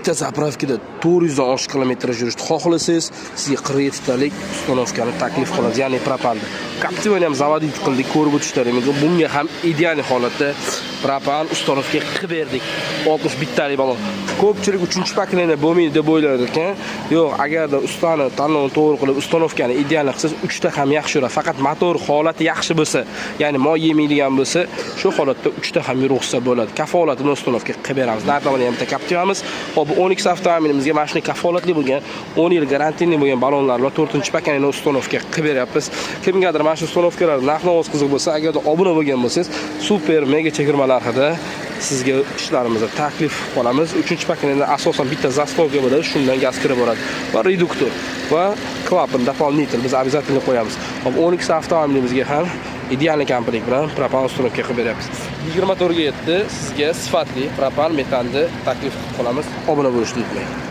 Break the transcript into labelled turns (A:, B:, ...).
A: bitta zapravkada 410 kilometr yurishni xohlasangiz, sizga 47 talik ustanovkani taklif qilamiz, ya'ni propanni. Captiva'ni ham zavodit qildik, ko'rib o'tishlaringiz mumkin. Bunga ham ideal holatda propan ustanovka qilib berdik. 61 talik balon. Ko'pchilik 3-paklini bo'lmaydi deb o'ylar ekan. Yo'q, agarda ustani tanlovini to'g'ri qilib ustanovkani ideal qilsangiz, 3 ta ham yaxshi yuradi. Faqat motor holati yaxshi bo'lsa, ya'ni moy yemaydigan bo'lsa, shu holatda 3 ta ham yursa bo'ladi. Kafolatini ustanovka qilib beramiz. Narxdan ham bitta Captiva'miz. Hop, 12 avtomobilimizga mashina kafolatli bo'lgan, 10 yil garantiyali bo'lgan balonlar va 4-pakkani ustanovka qilib beryapmiz. Kimgadir mana shu ustanovkalar narx-navoz qiziq bo'lsa, agarda obuna bo'lgan bo'lsangiz, super mega chegirma narxida sizga ishlarimizda taklif qilamiz. 3-pakkani asosan bitta zastavka bo'ladi, shundan gaz kirib boradi. Va reduktor va klapan дополнительный biz обязательно qo'yamiz. Hop, 12 avtomobilimizga ham ideal komplekt bilan propan ustanovka qilib beryapmiz. 24 ga yetdi, sizga sifatli propan metanni taklif qilamiz. Obuna bo'lishni unutmang.